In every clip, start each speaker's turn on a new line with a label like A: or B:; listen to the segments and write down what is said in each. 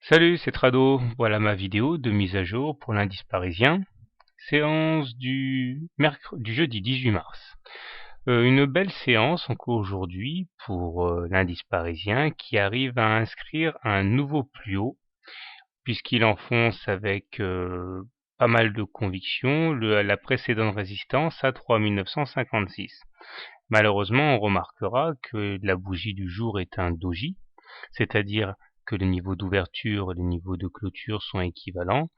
A: Salut, c'est Trado. Voilà ma vidéo de mise à jour pour l'indice parisien. Séance du jeudi 18 mars. Une belle séance encore aujourd'hui pour l'indice parisien qui arrive à inscrire un nouveau plus haut puisqu'il enfonce avec pas mal de conviction la précédente résistance à 3956. Malheureusement, on remarquera que la bougie du jour est un doji, c'est-à-dire que les niveaux d'ouverture et les niveaux de clôture sont équivalents,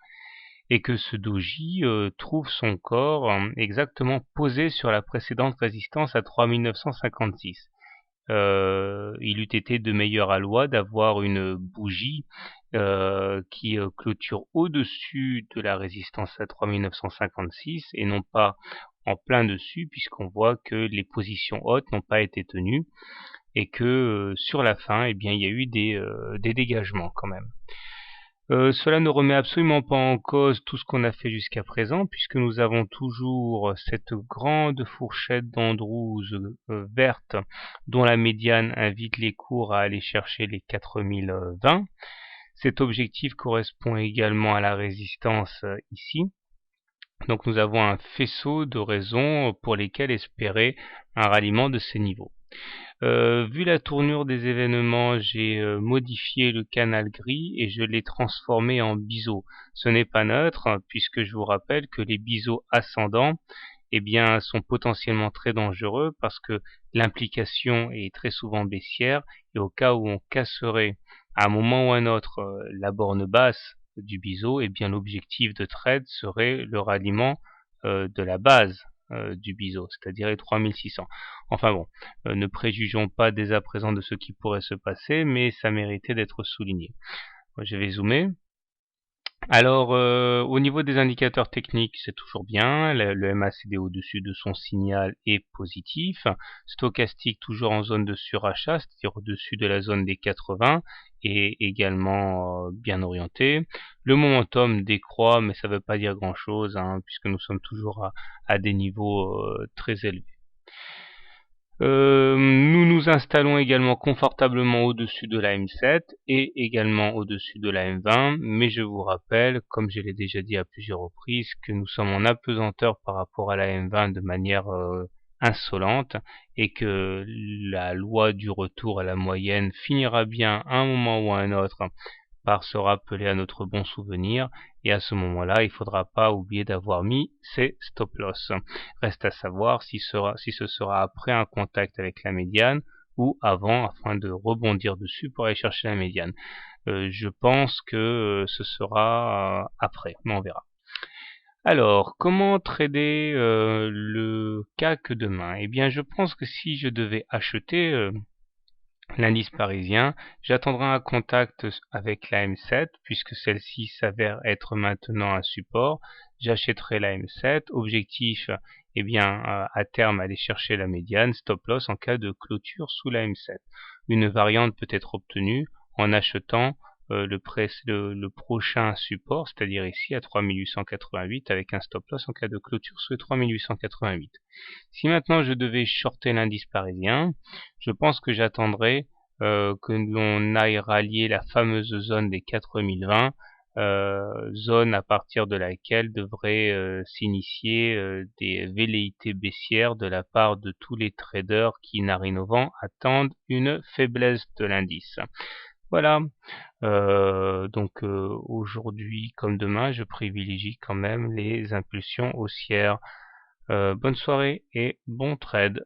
A: et que ce doji trouve son corps exactement posé sur la précédente résistance à 3956. Il eût été de meilleure aloi d'avoir une bougie qui clôture au-dessus de la résistance à 3956 et non pas en plein dessus, puisqu'on voit que les positions hautes n'ont pas été tenues et que sur la fin, eh bien, il y a eu des dégagements quand même. Cela ne remet absolument pas en cause tout ce qu'on a fait jusqu'à présent, puisque nous avons toujours cette grande fourchette d'Andrews verte, dont la médiane invite les cours à aller chercher les 4020. Cet objectif correspond également à la résistance ici. Donc nous avons un faisceau de raisons pour lesquelles espérer un ralliement de ces niveaux. Vu la tournure des événements, j'ai modifié le canal gris et je l'ai transformé en biseau. Ce n'est pas neutre, puisque je vous rappelle que les biseaux ascendants eh bien, sont potentiellement très dangereux parce que l'implication est très souvent baissière et au cas où on casserait à un moment ou un autre la borne basse du biseau, eh bien l'objectif de trade serait le ralliement de la base du biseau, c'est-à-dire les 3600. Enfin bon, ne préjugeons pas dès à présent de ce qui pourrait se passer, mais ça méritait d'être souligné. Je vais zoomer. Alors, au niveau des indicateurs techniques, c'est toujours bien. Le MACD au-dessus de son signal est positif. Stochastique toujours en zone de surachat, c'est-à-dire au-dessus de la zone des 80, et également bien orienté. Le momentum décroît, mais ça ne veut pas dire grand-chose, hein, puisque nous sommes toujours à des niveaux très élevés. Nous nous installons également confortablement au-dessus de la M7 et également au-dessus de la M20, mais je vous rappelle, comme je l'ai déjà dit à plusieurs reprises, que nous sommes en apesanteur par rapport à la M20 de manière insolente et que la loi du retour à la moyenne finira bien à un moment ou à un autre par se rappeler à notre bon souvenir, et à ce moment-là, il ne faudra pas oublier d'avoir mis ses stop-loss. Reste à savoir si ce sera après un contact avec la médiane ou avant, afin de rebondir dessus pour aller chercher la médiane. Je pense que ce sera après, mais on verra. Alors, comment trader le CAC demain? Eh bien, je pense que si je devais acheter l'indice parisien, j'attendrai un contact avec la M7 puisque celle-ci s'avère être maintenant un support. J'achèterai la M7. Objectif, eh bien, à terme, aller chercher la médiane, stop loss en cas de clôture sous la M7. Une variante peut être obtenue en achetant le prochain support, c'est-à-dire ici à 3888 avec un stop loss en cas de clôture sous 3888. Si maintenant je devais shorter l'indice parisien, je pense que j'attendrai que l'on aille rallier la fameuse zone des 4020, zone à partir de laquelle devraient s'initier des velléités baissières de la part de tous les traders qui, narinovant, attendent une faiblesse de l'indice. Voilà. Donc aujourd'hui comme demain, je privilégie quand même les impulsions haussières. Bonne soirée et bon trade.